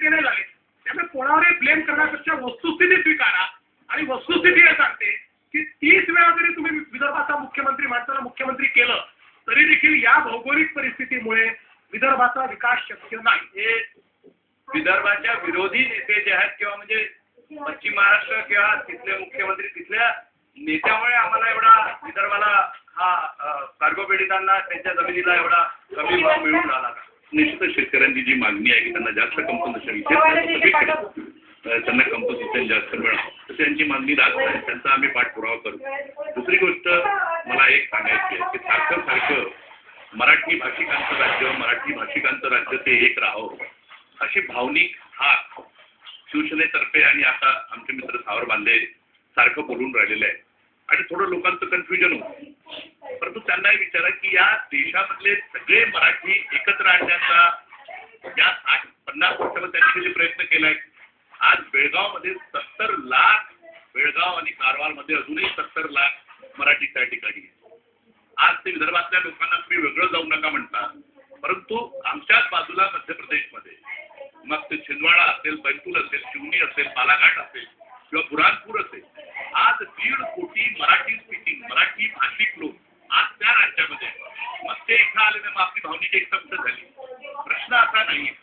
इतके नाही झाले. त्यामुळे कोणावरही ब्लेम करण्यापेक्षा वस्तुस्थिती स्वीकारा आणि वस्तुस्थिती हे सांगते की 30 वेळा जरी तुम्ही विदर्भाचा मुख्यमंत्री माणसाला मुख्यमंत्री केलं तरी देखील या भौगोलिक परिस्थितीमुळे विदर्भाचा विकास शक्य नाही. हे विदर्भाच्या विरोधी नेते जे आहेत किंवा म्हणजे पश्चिम महाराष्ट्र किंवा तिथले मुख्यमंत्री तिथल्या नेत्यामुळे आम्हाला एवढा विदर्भाला हा कार्गो पीडितांना त्यांच्या जमिनीला एवढा कमी भाव मिळून राहिला का? निश्चितच शेतकऱ्यांची जी मागणी आहे की त्यांना जास्त कंपन्सेशन त्यांना कंपन्सेशन जास्त मिळावं तशी त्यांची मागणी राहत आहे. त्यांचा आम्ही पाठपुरावा करू. दुसरी गोष्ट मला एक सांगायची आहे की सारखं मराठी भाषिकांचं राज्य ते एक राहावं अशी भावनिक हाक शिवसेनेतर्फे आणि आता आमचे मित्र सावर बांधे सारखं बोलून राहिलेलं आहे आणि थोडं लोकांचं कन्फ्युजन होतं. परंतु त्यांनाही विचारा की या देशामधले सगळे मराठी एकत्र आणण्याचा या 50 वर्षामध्ये त्यांनी जे प्रयत्न केलाय. आज बेळगावमध्ये 70 लाख बेळगाव आणि कारवारमध्ये अजूनही 70 लाख मराठी त्या ठिकाणी आहे. आज ते विदर्भातल्या लोकांना तुम्ही वेगळं जाऊ नका म्हणता परंतु आमच्याच बाजूला मध्य प्रदेशमध्ये मग ते छिंदवाडा असेल, बैतूल असेल, शिवनी असेल, बालाघाट असेल किंवा बुरहानपूर असेल आज 1.5 कोटी मराठी स्पीकिंग मराठी भाषिक लोक आज त्या राज्यामध्ये मग ते इथं आले ना मग आपली भावनिक एकता कुठं झाली. प्रश्न असा नाहीये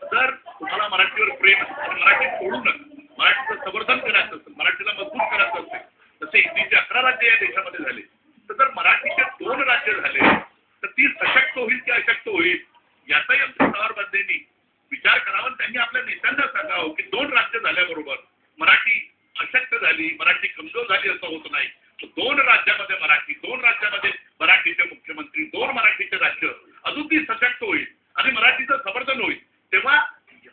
जर तुम्हाला मराठीवर प्रेम असेल मराठी सोडू नका. मराठीचं संवर्धन करायचं असेल मराठीला मजबूत करायचं असेल तसे हिंदीचे 11 राज्य या देशामध्ये झाले तर जर मराठीचे 2 राज्य झाले तर ती सशक्त होईल की अशक्त होईल याचाही आमच्या सावर बंधेंनी विचार करावा. त्यांनी आपल्या नेत्यांना सांगावं की 2 राज्य झाल्याबरोबर मराठी अशक्त झाली मराठी कमजोर झाली असं होत नाही. 2 राज्यामध्ये मराठी 2 राज्यामध्ये मराठीचे मुख्यमंत्री 2 मराठीचे राज्य अजून ती सशक्त होईल आणि मराठीचं संवर्धन होईल. तेव्हा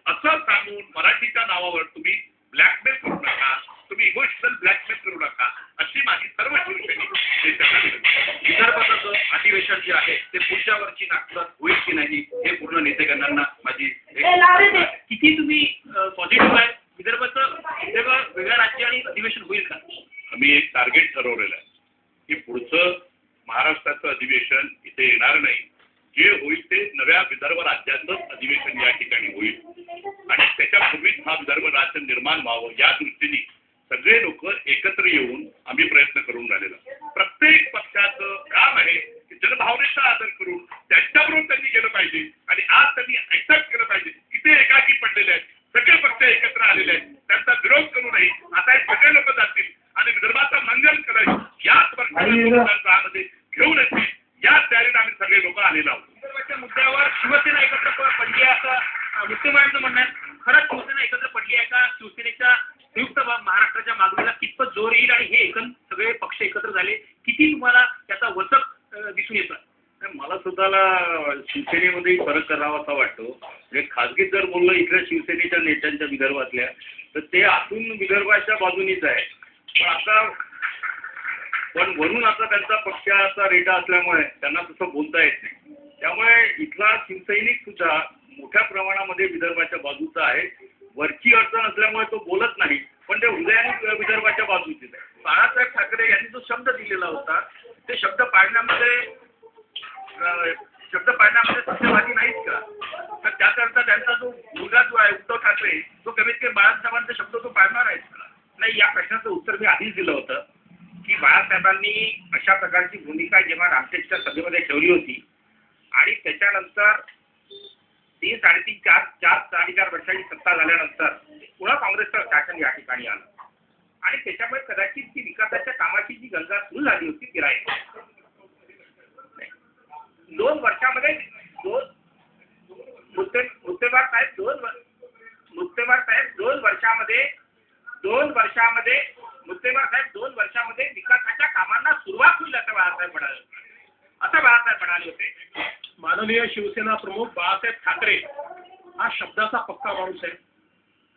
असं सांगून मराठीच्या नावावर तुम्ही ब्लॅकमेल करू नका तुम्ही इमोशनल ब्लॅकमेल करू नका अशी माझी सर्व शिवसैनिक. विदर्भाचं अधिवेशन जे आहे ते पुढच्या वर्षी नागपुरात होईल की नाही हे पूर्ण नेतेगणांना माझी किती तुम्ही पॉझिटिव्ह आहे विदर्भाचं वेगळ्या राज्य आणि अधिवेशन होईल का? आम्ही एक टार्गेट ठरवलेलं आहे की पुढचं महाराष्ट्राचं अधिवेशन इथे येणार नाही. जे होईल ते नव्या विदर्भ राज्याचंच अधिवेशन या ठिकाणी होईल आणि त्याच्यापूर्वीच हा विदर्भ राज्य निर्माण व्हावं या दृष्टीने सगळे लोक एकत्र येऊन आम्ही प्रयत्न करून राहिलेलो. प्रत्येक पक्षाचं काम आहे की जनभावनेचा आदर करून त्यांच्याबरोबर त्यांनी केलं पाहिजे आणि आज त्यांनी एक्सेप्ट केलं पाहिजे. इथे एकाकी पडलेले आहेत सगळे पक्ष एकत्र आलेले आहेत त्यांचा विरोध करू नये. आता हे सगळे लोक जातील आणि विदर्भाचा मंगल कलश याच वर्षामध्ये घेऊन येतील याच तयारीने आम्ही सगळे लोक आलेलो आहोत. विदर्भाच्या मुद्द्यावर शिवसेना एकत्र पडली आहे असं मुख्यमंत्र्यांचं म्हणणं आहे. खरंच शिवसेना एकत्र पडली आहे का? शिवसेनेच्या संयुक्त महाराष्ट्राच्या मागणीला कितपत जोर येईल आणि हे सगळे पक्ष एकत्र झाले किती तुम्हाला त्याचा वचक दिसून येतो? मला स्वतःला शिवसेनेमध्ये फरक करावासा वाटतो. म्हणजे खासगीत जर बोललं इथल्या शिवसेनेच्या नेत्यांच्या विदर्भातल्या तर ते आतून विदर्भाच्या बाजूनीच आहे पण वरून आता त्यांचा पक्षाचा रेटा असल्यामुळे त्यांना तसं बोलता येत नाही. त्यामुळे इथला शिवसैनिक सुद्धा मोठ्या प्रमाणामध्ये विदर्भाच्या बाजूचा आहे. वरची अडचण असल्यामुळे तो बोलत नाही पण ते हृदयाने विदर्भाच्या बाजूचेच आहे. बाळासाहेब ठाकरे यांनी जो शब्द दिलेला होता ते शब्द पाळण्यामध्ये सत्यवादी नाहीत का? तर त्याकरता त्यांचा जो मुलगा जो आहे उद्धव ठाकरे तो कमीत कमी बाळासाहेबांचा शब्द तो पाळणार आहे का? नाही. या प्रश्नाचं उत्तर मी आधीच दिलं होतं की बाळासाहेबांनी अशा प्रकारची भूमिका जेव्हा रामटेकच्या सभेमध्ये ठेवली होती आणि त्याच्यानंतर 3, 3.5, 4 वर्षांची सत्ता झाल्यानंतर पुन्हा काँग्रेसचं शासन या ठिकाणी आलं आणि त्याच्यामुळे कदाचित ती विकासाच्या कामाची जी गंगा सुरू झाली होती ती राहील. 2 वर्षामध्ये मुत्तेमवार साहेब 2 वर्षामध्ये विकासाच्या कामांना सुरुवात होईल असं बाळासाहेब म्हणाले होते. माननीय शिवसेना प्रमुख बाळासाहेब ठाकरे हा शब्दाचा पक्का माणूस आहे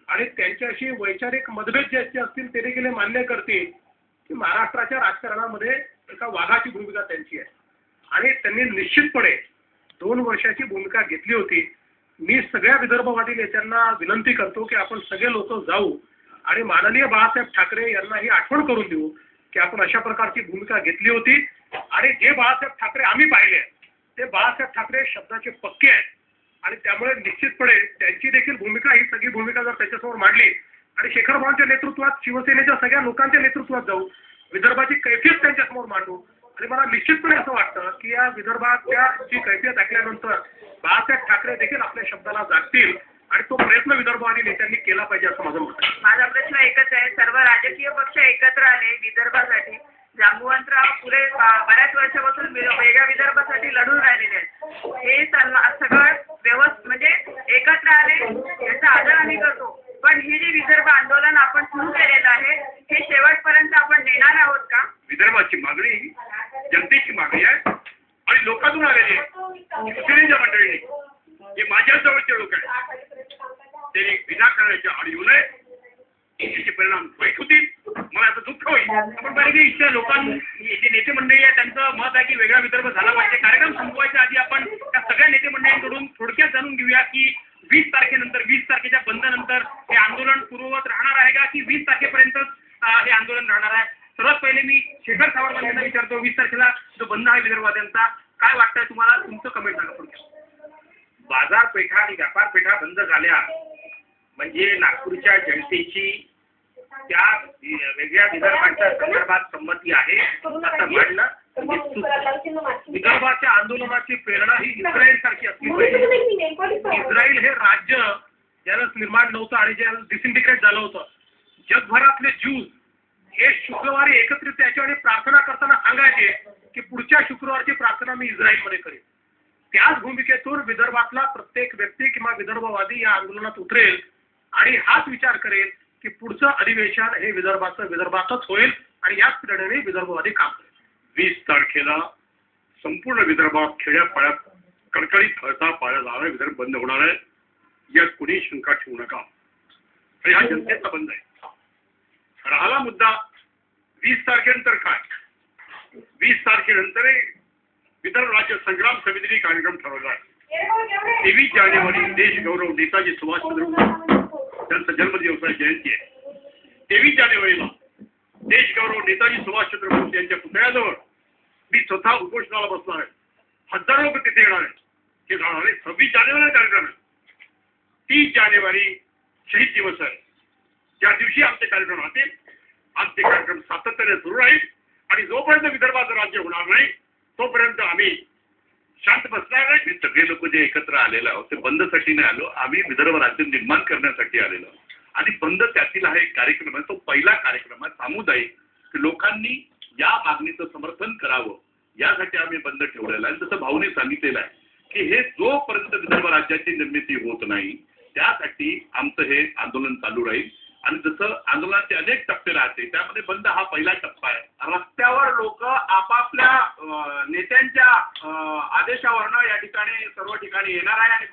आणि त्यांच्याशी वैचारिक मतभेद ज्याचे असतील ते देखील मान्य करतील की महाराष्ट्राच्या राजकारणामध्ये एका वाघाची भूमिका त्यांची आहे आणि त्यांनी निश्चितपणे 2 वर्षाची भूमिका घेतली होती. मी सगळ्या विदर्भवादी नेत्यांना विनंती करतो की आपण सगळे लोक जाऊ आणि माननीय बाळासाहेब ठाकरे यांना ही आठवण करून देऊ की आपण अशा प्रकारची भूमिका घेतली होती आणि जे बाळासाहेब ठाकरे आम्ही पाहिले ते बाळासाहेब ठाकरे शब्दाचे पक्के आहेत आणि त्यामुळे निश्चितपणे त्यांची देखील भूमिका ही सगळी त्याच्यासमोर मांडली आणि शेखर भावांच्या नेतृत्वात शिवसेनेच्या सगळ्या लोकांच्या नेतृत्वात जाऊ विदर्भाची कैफियत त्यांच्यासमोर मांडू. आणि मला निश्चितपणे असं वाटतं की या विदर्भाच्या जी कैफियत ऐकल्यानंतर बाळासाहेब ठाकरे देखील आपल्या शब्दाला जागतील आणि तो प्रयत्न विदर्भवादी नेत्यांनी केला पाहिजे असं माझं मत आहे. माझा प्रश्न एकच आहे, सर्व राजकीय पक्ष एकत्र आले विदर्भासाठी. जांबुवंतराव पुढे बऱ्याच वर्षापासून वेगळ्या विदर्भासाठी लढून राहिलेले आहेत. हे सगळं म्हणजे एकत्र आले याचा आदर आम्ही करतो. पण हे जे विदर्भ आंदोलन आपण सुरू केलेलं आहे हे शेवटपर्यंत आपण नेणार आहोत का? विदर्भाची मागणी जनतेची मागणी आहे आणि लोकांतून आलेली आहे. शिवसेनेच्या मंडळीने जे माझ्या जवळचे लोक आहेत ते विनाकाराच्या आड येऊ नये, याचे परिणाम वाईट होतील. मला आता दुःख होईल. आपण पाहिजे इथल्या लोकांनी जे नेते मंडळी आहे त्यांचं मत आहे की वेगळा विदर्भ झाला पाहिजे. कार्यक्रम संपवायच्या आधी आपण त्या सगळ्या नेते मंडळींकडून थोडक्यात जाणून घेऊया की 20 तारखेनंतर 20 तारखेच्या बंदनंतर हे आंदोलन पूर्ववत राहणार आहे का की 20 तारखेपर्यंतच हे आंदोलन राहणार आहे. सर्वात पहिले मी शेखर सावरकर यांना विचारतो, 20 तारखेला जो बंद आहे विदर्भाद्यांचा काय वाटतंय तुम्हाला? तुमचं कमेंट सांगा थोडक्यात. बाजारपेठा आणि व्यापारपेठा बंद झाल्या म्हणजे नागपूरच्या जनतेची त्या वेगळ्या विदर्भाच्या संदर्भात संमती आहे असं म्हणणं विदर्भाच्या आंदोलनाची प्रेरणा ही इस्रायल सारखी असली पाहिजे. इस्रायल हे राज्य ज्याला निर्माण नव्हतं आणि ज्याला डिसइंटिग्रेट झालं होतं. जगभरातले ज्यूज हे शुक्रवारी एकत्रित यायचे आणि प्रार्थना करताना सांगायचे की पुढच्या शुक्रवारची प्रार्थना मी इस्रायलमध्ये करेन. त्याच भूमिकेतून विदर्भातला प्रत्येक व्यक्ती किंवा विदर्भवादी या आंदोलनात उतरेल आणि हाच विचार करेल की पुढचं अधिवेशन हे विदर्भातच होईल आणि याच प्रेरणेने विदर्भवादी काम करेल. 20 तारखेला संपूर्ण विदर्भात खेड्यापाड्यात कडकडीत फळता पाळला जाणार, विदर्भ बंद होणार आहे यात कुणी शंका ठेवू नका. आणि हा जनतेचा बंद आहे. राहिला मुद्दा 20 तारखेनंतर काय? 20 तारखेनंतर विदर्भ राज्य संग्राम समितीने कार्यक्रम ठरवला आहे. 23 जानेवारी देश गौरव नेताजी सुभाषचंद्र बोस त्यांचा जन्मदिवस आहे, जयंती आहे. 23 जानेवारीला देश गौरव नेताजी सुभाषचंद्र बोस यांच्या पुतळ्याजवळ मी स्वतः उपोषणाला बसणार आहे. हजारो लोक तिथे येणार आहे. हे जाणार आहे. 26 जानेवारी कार्यक्रम आहे. 30 जानेवारी शहीद दिवस आहे. त्या दिवशी आमचे कार्यक्रम राहतील. आमचे कार्यक्रम सातत्याने सुरू राहील आणि जोपर्यंत विदर्भाचं राज्य होणार नाही तोपर्यंत आम्ही शांत बसणार नाही. सगळे लोक जे एकत्र आलेलो आहोत ते बंदसाठी नाही आलो, आम्ही विदर्भ राज्य निर्माण करण्यासाठी आलेलो आहोत. आणि बंद त्यातील हा एक कार्यक्रम आहे, तो पहिला कार्यक्रम आहे सामुदायिक. लोकांनी या मागणीचं समर्थन करावं यासाठी आम्ही बंद ठेवलेला आहे. जसं भाऊने सांगितलेलं आहे की हे जोपर्यंत विदर्भ राज्याची निर्मिती होत नाही त्यासाठी आमचं हे आंदोलन चालू राहील. आणि जसं आंदोलनाचे अनेक टप्पे राहते त्यामध्ये बंद हा पहिला टप्पा आहे. रस्त्यावर लोक आपापल्या नेत्यांच्या आदेशावरनं या ठिकाणी सर्व ठिकाणी येणार आहे आणि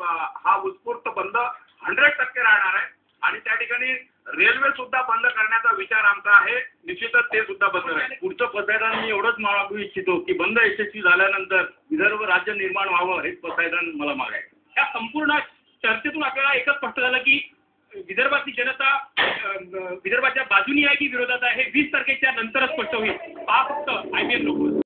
हा उत्स्फूर्त बंद 100% राहणार आहे. आणि त्या ठिकाणी रेल्वे सुद्धा बंद करण्याचा विचार आमचा आहे. निश्चितच ते सुद्धा बंद राहील. पुढचं पसायदान मी एवढंच मागू इच्छितो की बंद यशस्वी झाल्यानंतर विदर्भ राज्य निर्माण व्हावं हेच पसायदान मला मागायचं. या संपूर्ण चर्चेतून आपल्याला एकच स्पष्ट झालं की विदर्भातली जनता विदर्भाच्या बाजूनी आहे की विरोधात आहे हे 20 तारखेच्या नंतरच स्पष्ट होईल. हा फक्त IBM नको.